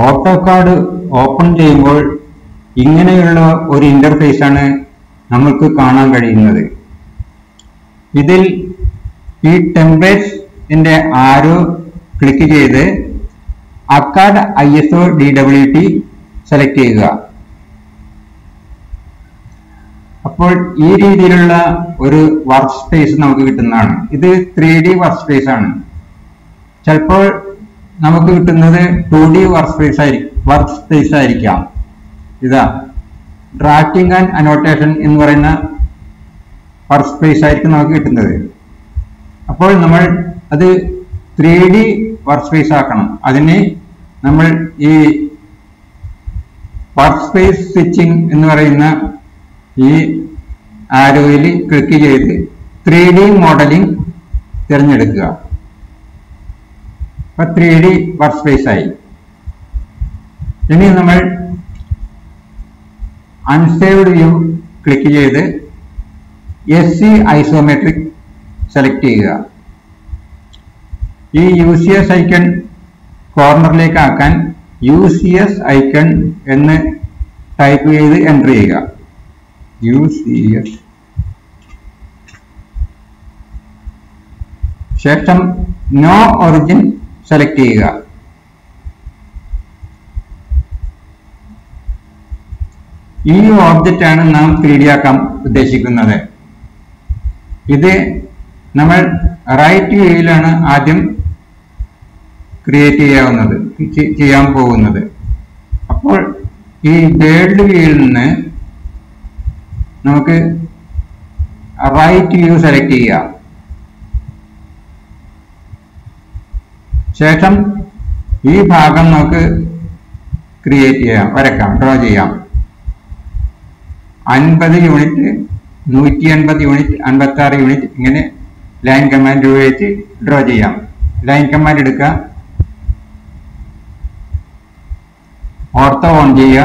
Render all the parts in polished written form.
AutoCAD open ചെയ്യുമ്പോൾ ഇങ്ങനെയുള്ള ഒരു ഇന്റർഫേസ് ആണ് നമുക്ക് കാണാൻ കഴിയുന്നത്. ഇതിൽ ഈ ടെംപ്ലേറ്റ്സിന്റെ ആരോ ക്ലിക്ക് ചെയ്ത് അക്കാഡ് ISO DWT സെലക്ട് ചെയ്യുക. അപ്പോൾ ഈ രീതിയിലുള്ള ഒരു വർക്ക് സ്പേസ് നമുക്ക് കിട്ടുന്നതാണ്. ഇത് 3D വർക്ക് സ്പേസ് ആണ്. ചിലപ്പോൾ നമുക്ക് കിട്ടുന്നത് 2D വർക്ക് സ്പേസ് ആയിരിക്കാം. ഇതാ ഡ്രാഫ്റ്റിംഗ് ആൻഡ് അനോട്ടേഷൻ എന്ന് പറയുന്ന വർക്ക് സ്പേസ് ആയിരിക്കും നമുക്ക് കിട്ടുന്നത്. അപ്പോൾ നമ്മൾ അത് 3D വർക്ക് സ്പേസ് ആക്കണം. അതിന് നമ്മൾ ഈ വർക്ക് സ്പേസ് സ്വിച്ചിങ് എന്ന് പറയുന്ന ഈ ആരോയിൽ ക്ലിക്ക് ചെയ്ത് 3D മോഡലിംഗ് തിരഞ്ഞെടുക്കുക. അപ്പൊ 3D വർക്ക് സ്പേസ് ആയി. ഇനി നമ്മൾ അൺസേവ്ഡ് വ്യൂ ക്ലിക്ക് ചെയ്ത് SC ഐസോമെട്രിക് സെലക്ട് ചെയ്യുക. ഈ UCS ഐക്കൺ കോർണറിലേക്ക് ആക്കാൻ UCS ഐക്കൺ എന്ന് ടൈപ്പ് ചെയ്ത് എൻ്റർ ചെയ്യുക. UCS ശേഷം നോ ഒറിജിൻ സെലക്ട് ചെയ്യുക. ഈ ഓബ്ജക്റ്റ് ആണ് നാം 3D ആക്കാൻ ഉദ്ദേശിക്കുന്നത്. ഇത് നമ്മൾ റൈറ്റ് വ്യൂയിലാണ് ആദ്യം ക്രിയേറ്റ് ചെയ്യാൻ പോകുന്നത്. അപ്പോൾ ഈ വേൾഡ് വ്യൂയിൽ നിന്ന് നമുക്ക് റൈറ്റ് വ്യൂ സെലക്ട് ചെയ്യാം. ശേഷം ഈ ഭാഗം നമുക്ക് ക്രിയേറ്റ് ചെയ്യാം, വരക്കാം, ഡ്രോ ചെയ്യാം. 50 യൂണിറ്റ്, 180 യൂണിറ്റ്, 56 യൂണിറ്റ് ഇങ്ങനെ ലൈൻ കമാൻഡ് ഉപയോഗിച്ച് ഡ്രോ ചെയ്യാം. ലൈൻ കമാൻഡ് എടുക്കുക, ഓർത്തോ ഓൺ ചെയ്യുക.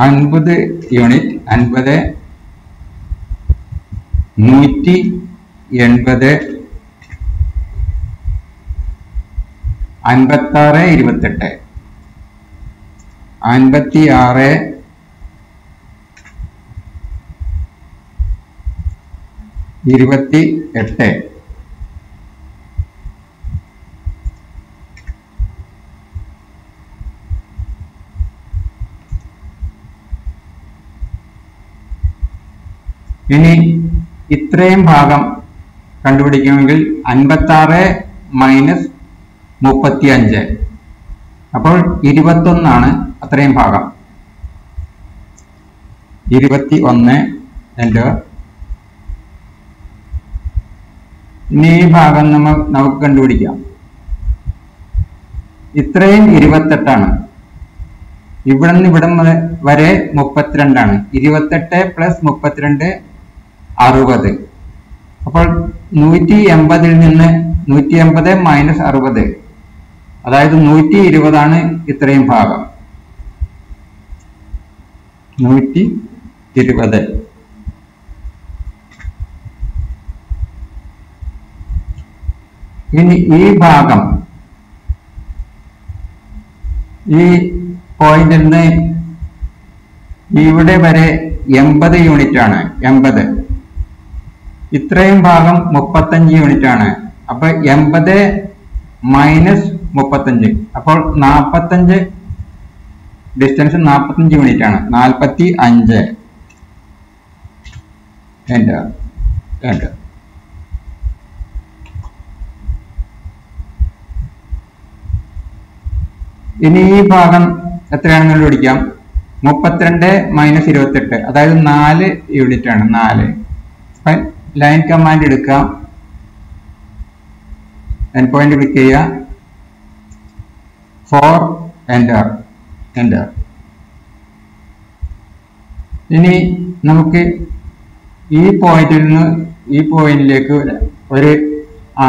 50 യൂണിറ്റ്, 50, 180, 56, 28, 56, 28. ഇനി ഇത്രയും ഭാഗം കണ്ടുപിടിക്കണമെങ്കിൽ 56 മൈനസ് 35, അപ്പോൾ 21 ആണ് അത്രയും ഭാഗം. 21 എൻ്റർ. ഇനി ഈ ഭാഗം നമുക്ക് കണ്ടുപിടിക്കാം. ഇത്രയും 28 ആണ്. ഇവിടെ നിന്ന് ഇവിടം വരെ 32 ആണ്. 28 പ്ലസ് 32 60. അപ്പോൾ 180 നിന്ന് 180 മൈനസ് 60, അതായത് 120 ആണ് ഇത്രയും ഭാഗം. 120. ഇനി ഈ ഭാഗം ഈ പോയിന്റിൽ നിന്ന് ഇവിടെ വരെ 80 യൂണിറ്റ് ആണ്. 80. ഇത്രയും ഭാഗം 35 യൂണിറ്റ് ആണ്. അപ്പൊ 80 മൈനസ് 35, അപ്പോൾ 45, ഡിസ്റ്റൻസ് 45 യൂണിറ്റ് ആണ്. 45. എൻ്റർ. ഇനി ഈ ഭാഗം എത്രയാണെന്ന് കണ്ടുപിടിക്കാം. 32 മൈനസ് 28, അതായത് 4 യൂണിറ്റ് ആണ്. 4. ലൈൻ കമാൻഡ് എടുക്കാം, എൻഡ് പോയിന്റ് ക്ലിക്ക് ചെയ്യുക, 4, എൻ്റർ. ഇനി നമുക്ക് ഈ പോയിന്റിൽ നിന്ന് ഈ പോയിന്റിലേക്ക് ഒരു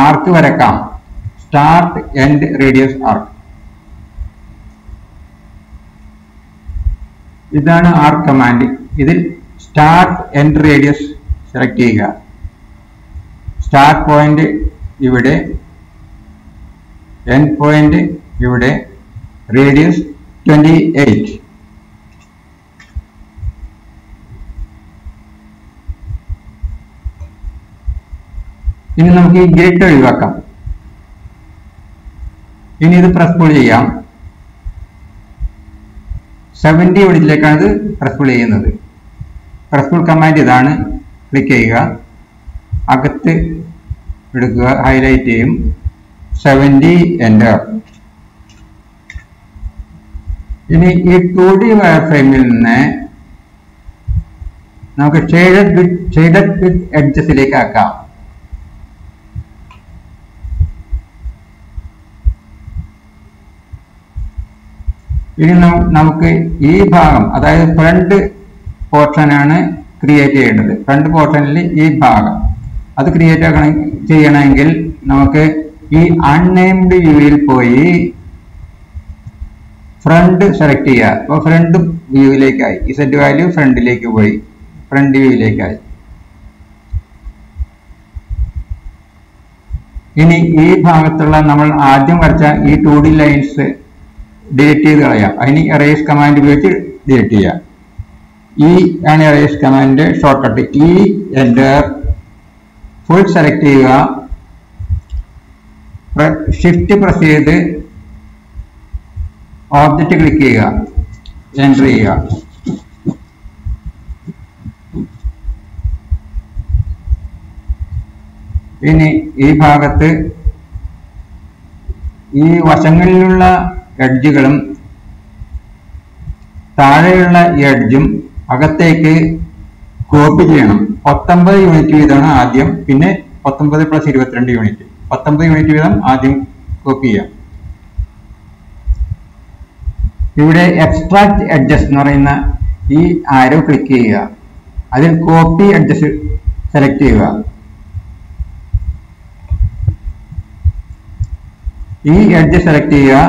ആർക്ക് വരക്കാം. സ്റ്റാർട്ട് എൻഡ് റേഡിയസ് ആർക്ക്. ഇതാണ് ആർക്ക് കമാൻഡ്. ഇതിൽ സ്റ്റാർട്ട് എൻഡ് റേഡിയസ് സെലക്ട് ചെയ്യുക. സ്റ്റാർട്ട് പോയിന്റ് ഇവിടെ, എൻഡ് പോയിന്റ് ഇവിടെ, റേഡിയസ് 28. ഇനി നമുക്ക് ഈ ഗ്രിഡ് ഒഴിവാക്കാം. ഇനി ഇത് പ്രസ് പുൾ ചെയ്യാം. 70 യൂണിറ്റിലേക്കാണ് ഇത് പ്രസ് പുൾ ചെയ്യുന്നത്. പ്രസ് പുൾ കമാൻഡ് ഇതാണ്. ക്ലിക്ക് ചെയ്യുക, അകത്ത് എടുക്കുക, ഹൈലൈറ്റ് ചെയ്യും, 70 എൻ്റർ. ഇനി ഈ 2D വയർ ഫ്രെയിമിൽ നിന്ന് നമുക്ക് ഷെയ്ഡഡ് വിത്ത് എഡ്ജസിലേക്ക് ആക്കാം. ഇനി നമുക്ക് ഈ ഭാഗം, അതായത് ഫ്രണ്ട് പോർഷനാണ് ക്രിയേറ്റ് ചെയ്യേണ്ടത്. ഫ്രണ്ട് പോർഷനിൽ ഈ ഭാഗം അത് ക്രിയേറ്റ് ചെയ്യണമെങ്കിൽ നമുക്ക് ഈ അൺനെയിംഡ് വ്യൂവിൽ പോയി ഫ്രണ്ട് സെലക്ട് ചെയ്യുക. അപ്പോൾ ഫ്രണ്ട് വ്യൂവിലേക്കായി, ഇസെറ്റ് വാല്യൂ ഫ്രണ്ടിലേക്ക് പോയി, ഫ്രണ്ട് വ്യൂവിലേക്കായി. ഇനി ഈ ഭാഗത്തുള്ള നമ്മൾ ആദ്യം വരച്ച ഈ 2D ലൈൻസ് ഡിലീറ്റ് ചെയ്ത് കളയാം. അതിന് എറേസ് കമാൻഡ് ഉപയോഗിച്ച് ഡിലീറ്റ് ചെയ്യാം. ഈ ആണ് എറേസ് കമാൻഡ് ഷോർട്ട് കട്ട്. ഈ എൻ്റർ, ഫുൾ സെലക്ട് ചെയ്യുക, ഷിഫ്റ്റ് പ്രസ് ചെയ്ത് ഓബ്ജക്റ്റ് ക്ലിക്ക് ചെയ്യുക, എൻ്റർ ചെയ്യുക. ഇനി ഈ ഭാഗത്ത് ഈ വശങ്ങളിലുള്ള എഡ്ജുകളും താഴെയുള്ള ഈ എഡ്ജും അകത്തേക്ക് കോപ്പി ചെയ്യണം. 19 യൂണിറ്റ് വീതമാണ് ആദ്യം, പിന്നെ 19 + 22 യൂണിറ്റ്, 19 യൂണിറ്റ് വീതം ആദ്യം കോപ്പി ചെയ്യാം. ഇവിടെ എക്സ്ട്രാക്ട് എഡ്ജസ് എന്ന് പറയുന്ന ഈ ആരോ ക്ലിക്ക് ചെയ്യുക, അതിൽ കോപ്പി എഡ്ജസ് സെലക്ട് ചെയ്യുക. ഈ എഡ്ജ് സെലക്ട് ചെയ്യുക,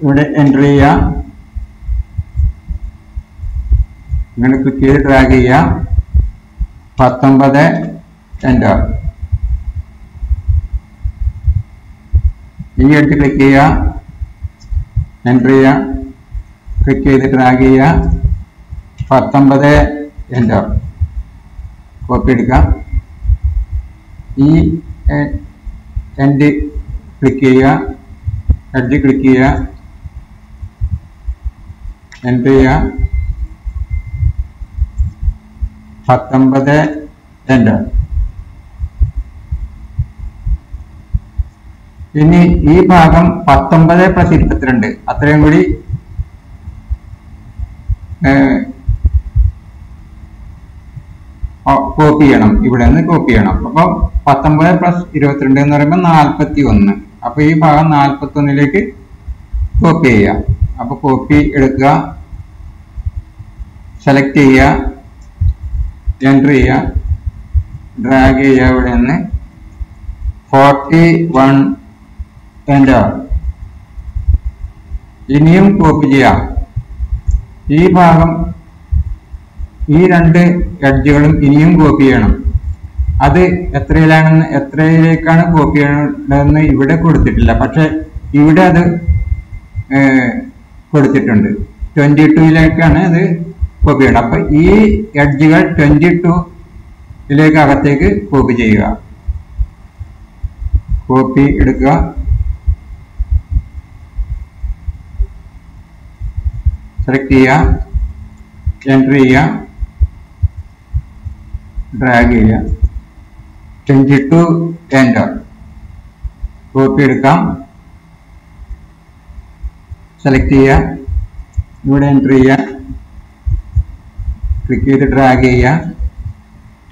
ഇവിടെ എൻ്റർ ചെയ്യുക, ഇങ്ങനെ ക്ലിക്ക് ചെയ്ത് ഡ്രാഗ് ചെയ്യുക, 19 എൻ്റർ. ഈ എഡ്ജ് ക്ലിക്ക് ചെയ്യുക, എൻ്റർ ചെയ്യുക, ക്ലിക്ക് ചെയ്ത് ഡ്രാഗ് ചെയ്യുക, 19 എൻ്റർ. കോപ്പി എടുക്കാം. ഈ എൻഡ് ക്ലിക്ക് ചെയ്യുക, എഡ്ജ് ക്ലിക്ക് ചെയ്യുക, എൻ്റർ ചെയ്യുക, 19 എൻ്റർ. ഇനി ഈ ഭാഗം 19 + 22 അത്രയും കൂടി കോപ്പി ചെയ്യണം. ഇവിടെ നിന്ന് കോപ്പി ചെയ്യണം. അപ്പോൾ 19 + 22 എന്ന് പറയുമ്പോൾ 41. അപ്പൊ ഈ ഭാഗം 41ലേക്ക് കോപ്പി ചെയ്യുക. അപ്പൊ കോപ്പി എടുക്കുക, സെലക്ട് ചെയ്യുക, എൻ്റർ ചെയ്യുക, ഡ്രാഗ് ചെയ്യുക, ഇവിടെ നിന്ന് 41 എൻ്റർ. ഇനിയും കോപ്പി ചെയ്യാം. ഈ ഭാഗം, ഈ 2 എഡ്ജുകളും ഇനിയും കോപ്പി ചെയ്യണം. അത് എത്രയിലേക്കാണ് കോപ്പി ചെയ്യേണ്ടതെന്ന് ഇവിടെ കൊടുത്തിട്ടില്ല, പക്ഷെ ഇവിടെ അത് കൊടുത്തിട്ടുണ്ട്. 22ലേക്കാണ് അത് കോപ്പി ചെയ്യണം. അപ്പൊ ഈ എഡ്ജുകൾ 22ലേക്ക് അകത്തേക്ക് കോപ്പി ചെയ്യുക. കോപ്പി എടുക്കുക, സെലക്ട് ചെയ്യുക, എൻ്റർ ചെയ്യുക, ഡ്രാഗ് ചെയ്യുക, 22 എൻ്റർ. കോപ്പി എടുക്കാം, സെലക്ട് ചെയ്യുക, ഇവിടെ എൻ്റർ ചെയ്യുക, ക്ലിക്ക് ചെയ്ത് ഡ്രാഗ് ചെയ്യുക,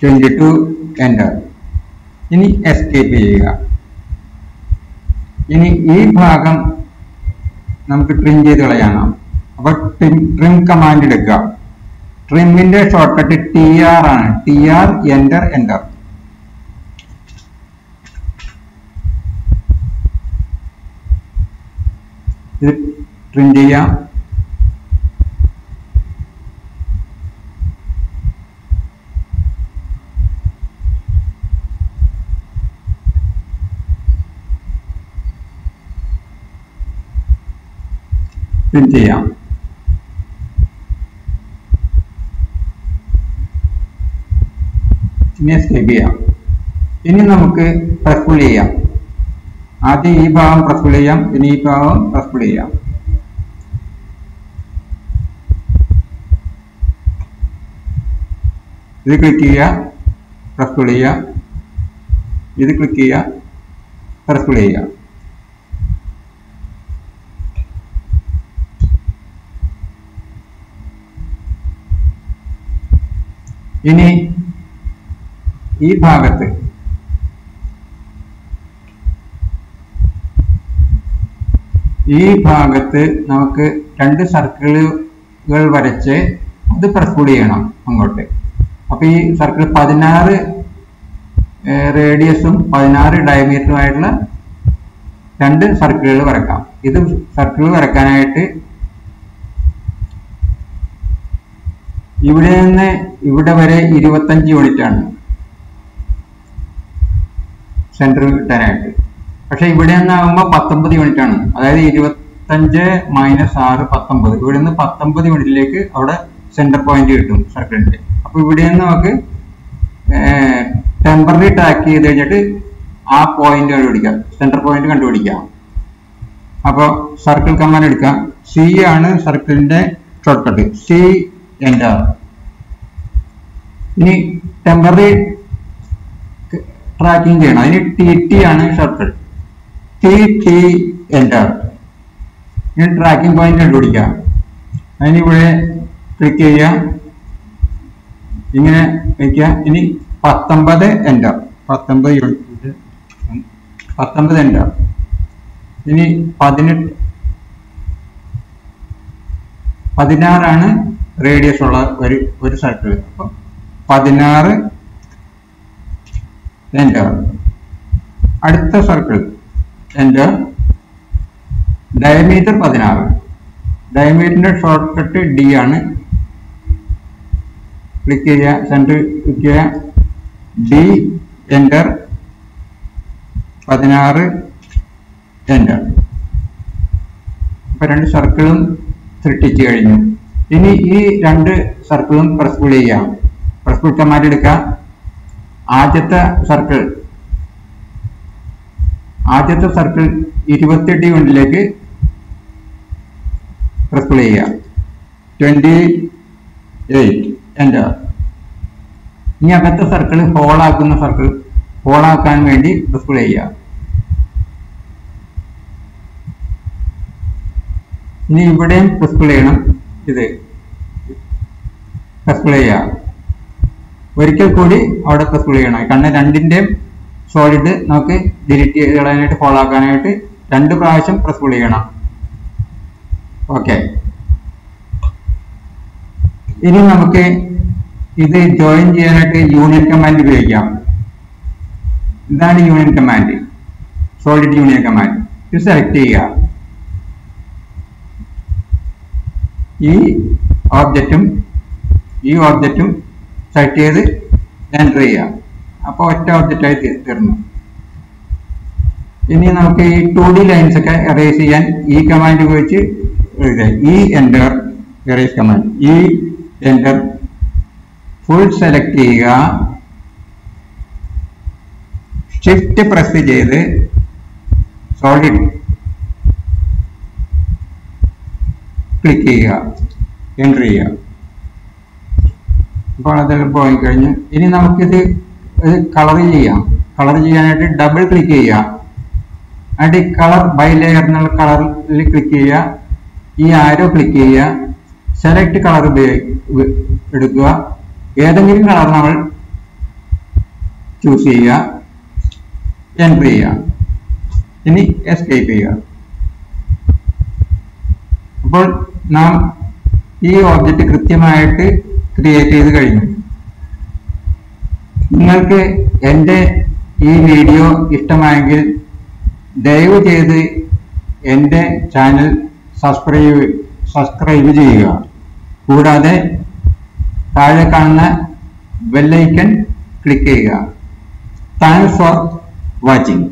22 എൻ്റർ. ഇനി എസ്കേപ്പ് ചെയ്യുക. ഇനി ഈ ഭാഗം നമുക്ക് ട്രിം ചെയ്ത് കളയണം. അപ്പൊ ട്രിം കമാൻഡ് എടുക്കുക. ട്രിമ്മിന്റെ ഷോർട്ട് കട്ട് TR ആണ്. TR enter enter. ഇത് ട്രിം ചെയ്യാം. പ്രിന്റ് ചെയ്യാം. ഇനി എസ്കേപ്പ് ചെയ്യാം. ഇനി നമുക്ക് പ്രസ് പുൾ ചെയ്യാം. ആദ്യം ഈ ഭാഗം പ്രസ് പുൾ ചെയ്യാം, ഇനി ഈ ഭാഗം പ്രസ് പുൾ ചെയ്യാം. ഇത് ക്ലിക്ക് ചെയ്യുക, പ്രസ് പുൾ ചെയ്യുക, ഇത് ക്ലിക്ക് ചെയ്യുക, പ്രസ് പുൾ ചെയ്യുക. ഇനി ഈ ഭാഗത്ത് നമുക്ക് 2 സർക്കിളുകൾ വരച്ച് അത് പ്രസ് പുൾ ചെയ്യണം അങ്ങോട്ട്. അപ്പൊ ഈ സർക്കിൾ 16 റേഡിയസും 16 ഡയമീറ്ററുമായിട്ടുള്ള 2 സർക്കിളുകൾ വരക്കാം. ഇത് സർക്കിൾ വരക്കാനായിട്ട് ഇവിടെ നിന്ന് ഇവിടെ വരെ 25 യൂണിറ്റ് ആണ് സെന്റർ കിട്ടാനായിട്ട്. പക്ഷെ ഇവിടെ നിന്നാകുമ്പോൾ 19 യൂണിറ്റ് ആണ്. അതായത് 25 - 6 19. ഇവിടെ നിന്ന് 19 യൂണിറ്റിലേക്ക് അവിടെ സെന്റർ പോയിന്റ് കിട്ടും സർക്കിളിന്റെ. അപ്പൊ ഇവിടെ നിന്ന് നമുക്ക് ടെമ്പററി ട്രാക്ക് ചെയ്ത് കഴിഞ്ഞിട്ട് ആ പോയിന്റ് കണ്ടുപിടിക്കാം, സെന്റർ പോയിന്റ് കണ്ടുപിടിക്കാം. അപ്പോൾ സർക്കിൾ കമാൻഡ് എടുക്കാം. സി ആണ് സർക്കിളിന്റെ ഷോർട്ട് കട്ട്. C enter. ഇനി ടെമ്പററി ട്രാക്കിംഗ് ചെയ്യണം. അതിന് ടി ആണ് ഷോർട്ട് കട്ട്. T enter. ഇനി ട്രാക്കിംഗ് പോയിന്റ് കണ്ടുപിടിക്കാം. അതിനിവിടെ ക്ലിക്ക് ചെയ്യാം, ഇങ്ങനെ വയ്ക്കുക. ഇനി 19 എന്റർ. 19 unit 19 enter. ഇനി 16 ആണ് റേഡിയസ് ഉള്ള ഒരു സർക്കിൾ. അപ്പൊ 16 എന്റർ. അടുത്ത സർക്കിൾ എന്റർ. ഡയമീറ്റർ 16. ഡയമീറ്ററിന്റെ ഷോർട്ട് കട്ട് ഡി ആണ്. ക്ലിക്ക് ചെയ്യുക, സെന്റർ ക്ലിക്ക് ചെയ്യുക, ഡി എന്റർ. 16 എന്റർ. അപ്പൊ 2 സർക്കിളും സൃഷ്ടിച്ചു കഴിഞ്ഞു. ഇനി ഈ 2 സർക്കിളും പ്രസ് പുൾ ചെയ്യാം. പ്രസ് പുൾ കമാൻഡ് എടുക്കുക. ആദ്യത്തെ സർക്കിൾ 28 യൂണിറ്റിലേക്ക് പ്രസ് പുൾ ചെയ്യുക. 28 എന്റർ. ഇനി അകത്തെ സർക്കിൾ ഹോളാക്കാൻ വേണ്ടി പ്രസ് പുൾ ചെയ്യുക. ഇനി ഇവിടെയും പ്രസ് പുൾ ചെയ്യണം. ഇത് പ്രസ് പുൾ ചെയ്യുക. ഒരിക്കൽ കൂടി അവിടെ പ്രസ് പുൾ ചെയ്യണം. കാരണം 2ന്റെയും സോളിഡ് നമുക്ക് ഡിലീറ്റ് ചെയ്ത് കളയാനായിട്ട്, ഹോളാക്കാനായിട്ട് 2 പ്രാവശ്യം പ്രസ് പുൾ ചെയ്യണം. ഓക്കെ. ഇനി നമുക്ക് ഇത് ജോയിൻ ചെയ്യാനായിട്ട് യൂണിയൻ കമാൻഡ് ഉപയോഗിക്കാം. ഇതാണ് union command, solid union command. ഇത് സെലക്ട് ചെയ്യുക. ഈ ഓബ്ജക്റ്റും സെലക്ട് ചെയ്ത് എൻ്റർ ചെയ്യുക. അപ്പോൾ ഒറ്റ ഒബ്ജക്റ്റായി തീർന്നു. ഇനി നമുക്ക് ഈ 2D ലൈൻസ് ഒക്കെ എറേസ് ചെയ്യാൻ ഈ കമാൻഡ് ഉപയോഗിച്ച് ഈ എൻ്റർ എറേസ് കമാൻഡ്. ഈ എൻ്റർ ഫുൾ സെലക്ട് ചെയ്യുക. ഷിഫ്റ്റ് പ്രസ് ചെയ്ത് സോളിഡ് ക്ലിക്ക് ചെയ്യുക, എൻ്റർ ചെയ്യുക. അപ്പോൾ അതെല്ലാം പോയി കഴിഞ്ഞു. ഇനി നമുക്കിത് കളർ ചെയ്യാം. കളർ ചെയ്യാനായിട്ട് ഡബിൾ ക്ലിക്ക് ചെയ്യുക. എന്നിട്ട് കളർ ബൈ ലെയർ എന്നുള്ള കളറിൽ ക്ലിക്ക് ചെയ്യുക. ഈ ആരോ ക്ലിക്ക് ചെയ്യുക. സെലക്ട് കളർ എടുക്കുക. ഏതെങ്കിലും കളർ നമ്മൾ ചൂസ് ചെയ്യുക, എൻ്റർ ചെയ്യുക. ഇനി എസ്കേപ്പ് ചെയ്യുക. അപ്പോൾ നാം ഈ ഓബ്ജക്റ്റ് കൃത്യമായിട്ട് ക്രിയേറ്റ് ചെയ്ത് കഴിഞ്ഞു. നിങ്ങൾക്ക് എൻ്റെ ഈ വീഡിയോ ഇഷ്ടമായെങ്കിൽ ദയവ് ചെയ്ത് എൻ്റെ ചാനൽ സബ്സ്ക്രൈബ് ചെയ്യുക. കൂടാതെ താഴെ കാണുന്ന ബെൽ ഐക്കൺ ക്ലിക്ക് ചെയ്യുക. Thanks for watching.